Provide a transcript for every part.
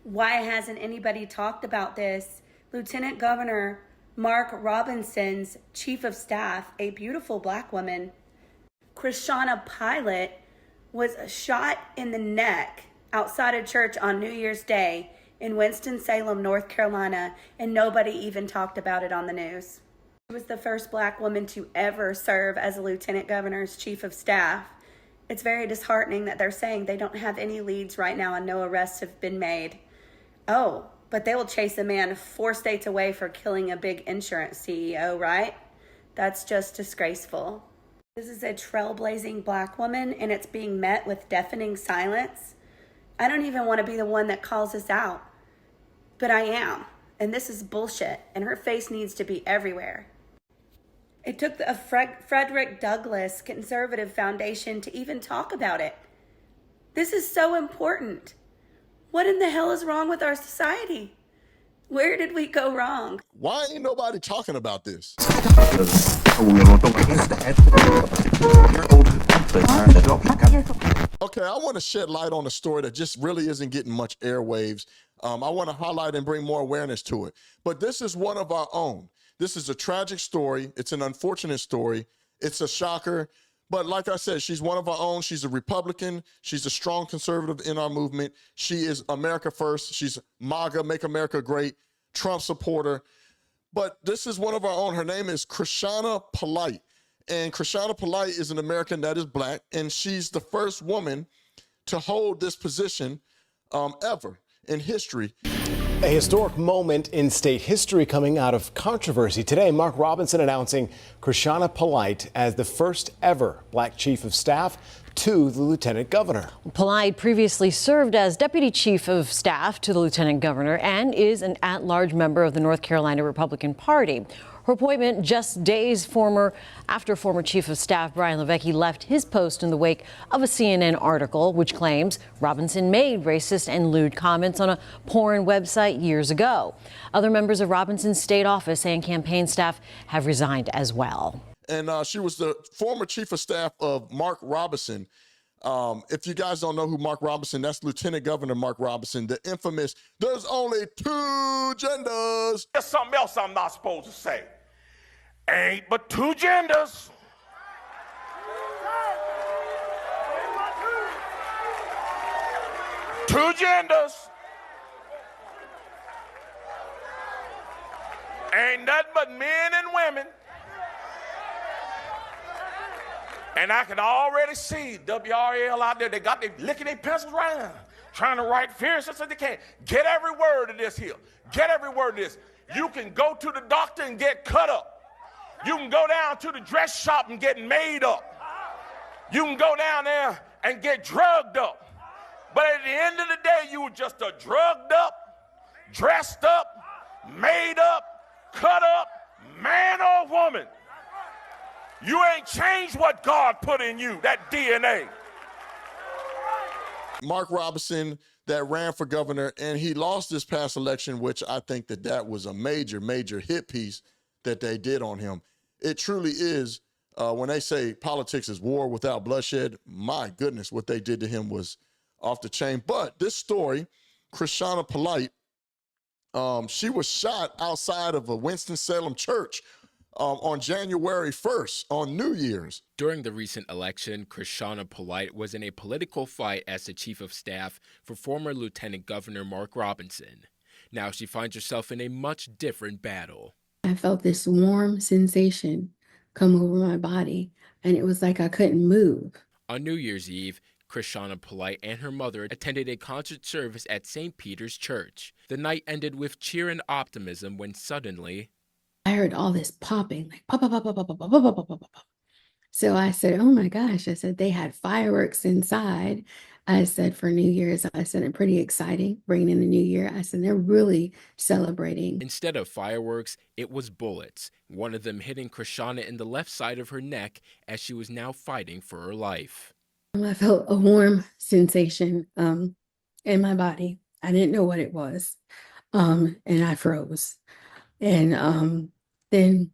Why hasn't anybody talked about this? Lieutenant Governor Mark Robinson's chief of staff, a beautiful black woman, Krishana Pilot, was shot in the neck outside a church on New Year's Day in Winston-Salem, North Carolina, and nobody even talked about it on the news. She was the first black woman to ever serve as a lieutenant governor's chief of staff. It's very disheartening that they're saying they don't have any leads right now and no arrests have been made. Oh, but they will chase a man 4 states away for killing a big insurance CEO, right? That's just disgraceful. This is a trailblazing black woman, and it's being met with deafening silence. I don't even want to be the one that calls this out, but I am. And this is bullshit, and her face needs to be everywhere. It took a Frederick Douglass Conservative Foundation to even talk about it. This is so important. What in the hell is wrong with our society? Where did we go wrong? Why ain't nobody talking about this? Okay, I want to shed light on a story that just really isn't getting much airwaves. I want to highlight and bring more awareness to it. But this is one of our own. This is a tragic story. It's an unfortunate story. It's a shocker. But like I said, she's one of our own. She's a Republican. She's a strong conservative in our movement. She is America first. She's MAGA, Make America Great, Trump supporter. But this is one of our own. Her name is Krishana Polite. And Krishana Polite is an American that is black, and she's the first woman to hold this position ever in history. A historic moment in state history coming out of controversy. Today, Mark Robinson announcing Krishana Polite as the first ever black chief of staff to the lieutenant governor. Polite previously served as deputy chief of staff to the lieutenant governor and is an at-large member of the North Carolina Republican Party. Her appointment just days after former chief of staff Brian LeVecchi left his post in the wake of a CNN article which claims Robinson made racist and lewd comments on a porn website years ago. Other members of Robinson's state office and campaign staff have resigned as well. And she was the former chief of staff of Mark Robinson. If you guys don't know who Mark Robinson, that's Lieutenant Governor Mark Robinson, the infamous, there's only 2 genders. There's something else I'm not supposed to say. Ain't but 2 genders. Two genders. Ain't nothing but men and women. And I can already see WRL out there. They got they licking their pencils right now, trying to write fierce as they can. Get every word of this here. Get every word of this. You can go to the doctor and get cut up. You can go down to the dress shop and get made up. You can go down there and get drugged up. But at the end of the day, you were just a drugged up, dressed up, made up, cut up, man or woman. You ain't changed what God put in you, that DNA. Mark Robinson that ran for governor, and he lost this past election, which I think that was a major, major hit piece that they did on him. It truly is, when they say politics is war without bloodshed, my goodness, what they did to him was off the chain. But this story, Krishana Polite, she was shot outside of a Winston-Salem church on January 1st, on New Year's. During the recent election, Krishana Polite was in a political fight as the chief of staff for former Lieutenant Governor Mark Robinson. Now she finds herself in a much different battle. I felt this warm sensation come over my body, and it was like I couldn't move. On New Year's Eve, Krishana Polite and her mother attended a concert service at St. Peter's Church. The night ended with cheer and optimism when suddenly I heard all this popping, like pop, pop, pop, pop, pop, pop, pop, pop, pop, pop, pop. So I said, oh my gosh, I said, they had fireworks inside. I said, for New Year's, I said, it's pretty exciting, bringing in the new year. I said, they're really celebrating. Instead of fireworks, it was bullets, one of them hitting Krishana in the left side of her neck as she was now fighting for her life. I felt a warm sensation in my body. I didn't know what it was, and I froze. And then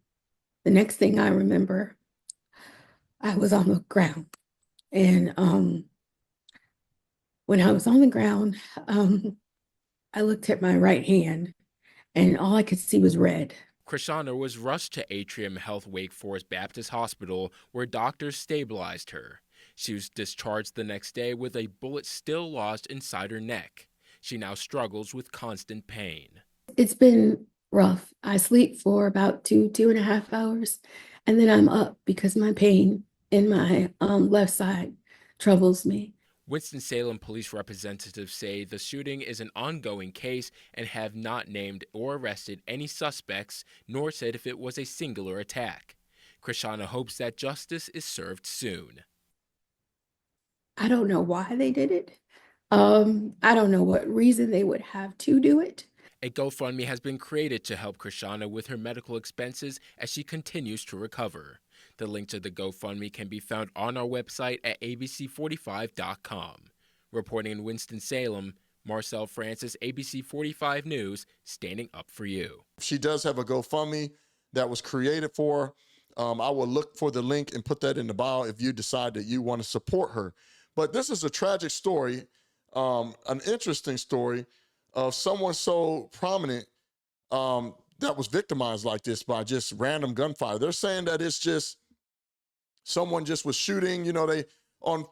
the next thing I remember, I was on the ground. And when I was on the ground, I looked at my right hand and all I could see was red. Krishana was rushed to Atrium Health Wake Forest Baptist Hospital, where doctors stabilized her. She was discharged the next day with a bullet still lodged inside her neck. She now struggles with constant pain. It's been rough. I sleep for about 2.5 hours, and then I'm up because my pain in my left side troubles me. Winston-Salem police representatives say the shooting is an ongoing case and have not named or arrested any suspects, nor said if it was a singular attack. Krishana hopes that justice is served soon. I don't know why they did it. I don't know what reason they would have to do it. A GoFundMe has been created to help Krishana with her medical expenses as she continues to recover. The link to the GoFundMe can be found on our website at abc45.com. Reporting in Winston-Salem, Marcel Francis, ABC 45 News, standing up for you. She does have a GoFundMe that was created for her. I will look for the link and put that in the bio if you decide that you want to support her. But this is a tragic story, an interesting story of someone so prominent that was victimized like this by just random gunfire. They're saying that it's just someone just was shooting. You know, they on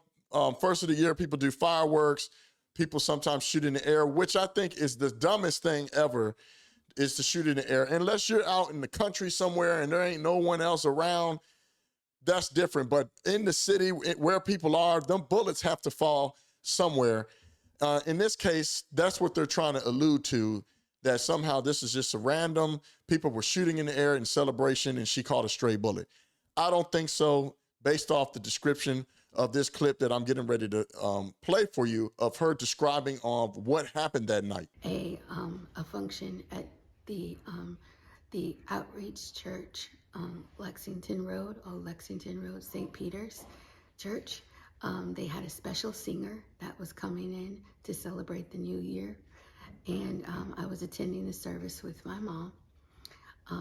first of the year, people do fireworks. People sometimes shoot in the air, which I think is the dumbest thing ever, is to shoot in the air. Unless you're out in the country somewhere and there ain't no one else around, that's different. But in the city where people are, them bullets have to fall somewhere. In this case, that's what they're trying to allude to, that somehow this is just a random, people were shooting in the air in celebration and she caught a stray bullet. I don't think so, based off the description of this clip that I'm getting ready to play for you of her describing what happened that night. A function at the Outreach Church, Lexington Road, St. Peter's Church. They had a special singer that was coming in to celebrate the new year. And I was attending the service with my mom.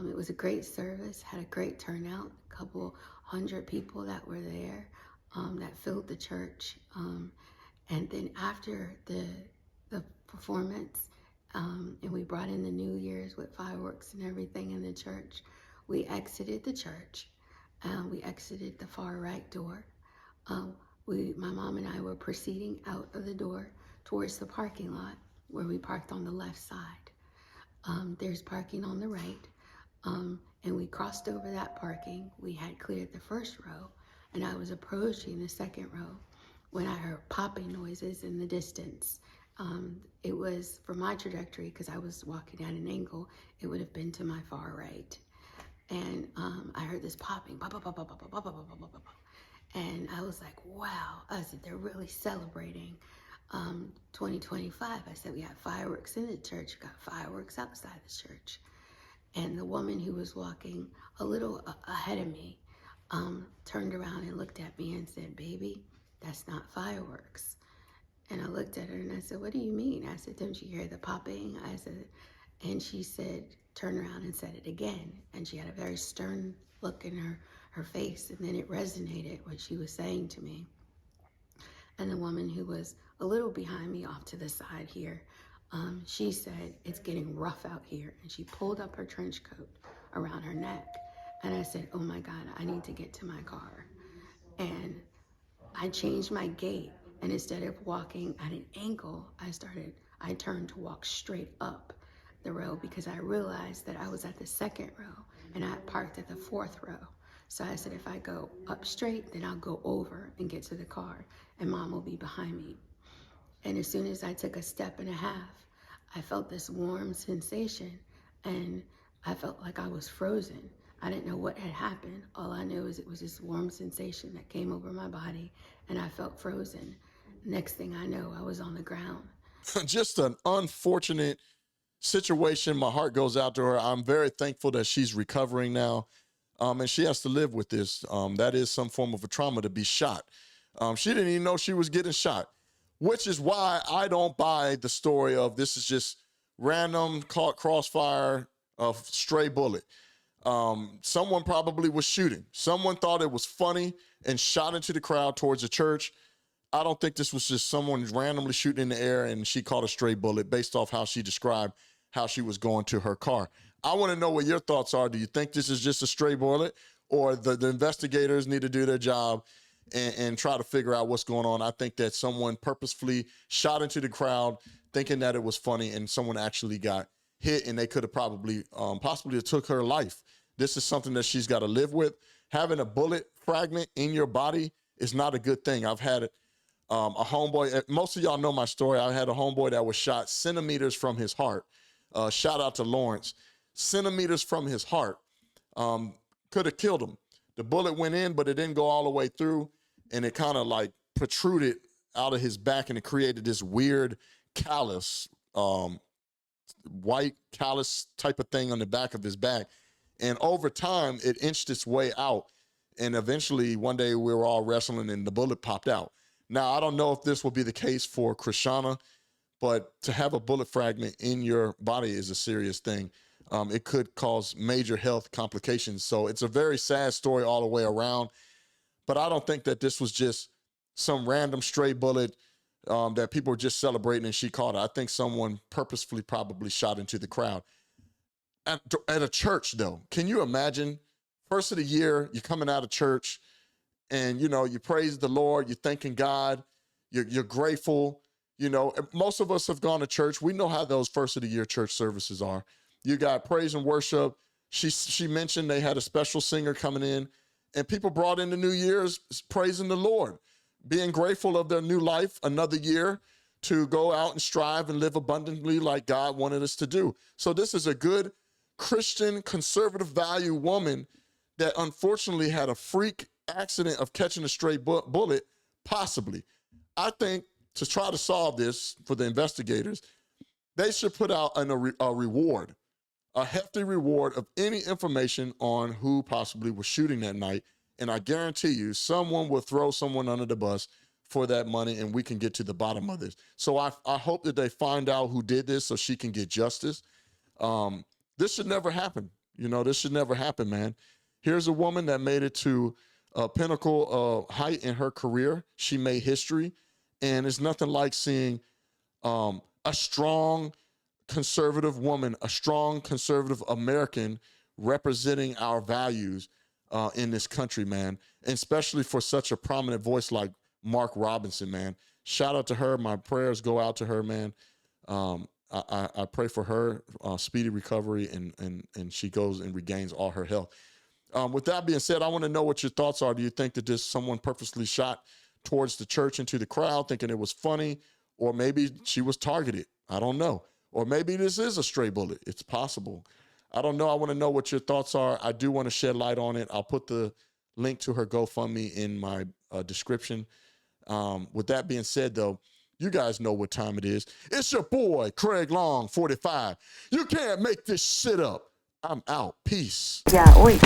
It was a great service, had a great turnout, a couple hundred people that were there that filled the church. And then after the performance, and we brought in the New Year's with fireworks and everything in the church, we exited the church. We exited the far right door. My mom and I were proceeding out of the door towards the parking lot where we parked on the left side. There's parking on the right, and we crossed over that parking. We had cleared the first row, and I was approaching the second row when I heard popping noises in the distance. It was, for my trajectory, because I was walking at an angle, it would have been to my far right. And I heard this popping, pop, pop, pop, pop, pop, pop, pop, pop, pop, pop. And I was like, wow. I said, they're really celebrating 2025. I said, we have fireworks in the church, we got fireworks outside the church. And the woman who was walking a little ahead of me turned around and looked at me and said, baby, that's not fireworks. And I looked at her and I said, what do you mean? I said, don't you hear the popping? I said, and she said, turn around and said it again. And she had a very stern look in her face, and then it resonated what she was saying to me. And the woman who was a little behind me off to the side here, she said, it's getting rough out here. And she pulled up her trench coat around her neck. And I said, oh my God, I need to get to my car. And I changed my gait. And instead of walking at an angle, I turned to walk straight up the row because I realized that I was at the second row and I had parked at the fourth row. So I said, if I go up straight, then I'll go over and get to the car and mom will be behind me. And as soon as I took a step and a half, I felt this warm sensation and I felt like I was frozen. I didn't know what had happened. All I knew is it was this warm sensation that came over my body and I felt frozen. Next thing I know, I was on the ground. Just an unfortunate situation. My heart goes out to her. I'm very thankful that she's recovering now. And she has to live with this. That is some form of a trauma to be shot. She didn't even know she was getting shot, which is why I don't buy the story of this is just random caught crossfire of stray bullet. Someone probably was shooting. Someone thought it was funny and shot into the crowd towards the church. I don't think this was just someone randomly shooting in the air and she caught a stray bullet based off how she described how she was going to her car. I want to know what your thoughts are. Do you think this is just a stray bullet, or the investigators need to do their job and try to figure out what's going on? I think that someone purposefully shot into the crowd thinking that it was funny, and someone actually got hit, and they could have possibly took her life. This is something that she's got to live with. Having a bullet fragment in your body is not a good thing. I've had a homeboy, most of y'all know my story. I had a homeboy that was shot centimeters from his heart. Shout out to Lawrence. Centimeters from his heart. Could have killed him. The bullet went in, but it didn't go all the way through, and it kind of like protruded out of his back, and it created this weird callus, white callus type of thing on the back of his back. And over time, it inched its way out. And eventually, one day we were all wrestling and the bullet popped out. Now, I don't know if this will be the case for Krishana, but to have a bullet fragment in your body is a serious thing. It could cause major health complications. So it's a very sad story all the way around. But I don't think that this was just some random stray bullet that people were just celebrating and she caught it. I think someone purposefully probably shot into the crowd. At a church, though, can you imagine? First of the year, you're coming out of church, and you praise the Lord, you're thanking God, you're grateful. Most of us have gone to church. We know how those first of the year church services are. You got praise and worship. She mentioned they had a special singer coming in, and people brought in the New Year's praising the Lord, being grateful of their new life, another year to go out and strive and live abundantly like God wanted us to do. So this is a good Christian, conservative value woman that unfortunately had a freak accident of catching a stray bullet, possibly. I think to try to solve this for the investigators, they should put out a reward, a hefty reward of any information on who possibly was shooting that night. And I guarantee you, someone will throw someone under the bus for that money, and we can get to the bottom of this. So I hope that they find out who did this so she can get justice. This should never happen. This should never happen, man. Here's a woman that made it to a pinnacle height in her career. She made history, and it's nothing like seeing a strong conservative woman, a strong conservative American representing our values in this country, man, and especially for such a prominent voice like Mark Robinson, man. Shout out to her. My prayers go out to her, man. I pray for her speedy recovery, and she goes and regains all her health. With that being said, I want to know what your thoughts are. Do you think that someone purposely shot towards the church into the crowd thinking it was funny, or maybe she was targeted? I don't know. Or maybe this is a stray bullet. It's possible. I don't know. I want to know what your thoughts are. I do want to shed light on it. I'll put the link to her GoFundMe in my description. With that being said, though, you guys know what time it is. It's your boy, Craig Long, 45. You can't make this shit up. I'm out. Peace. Yeah, oi.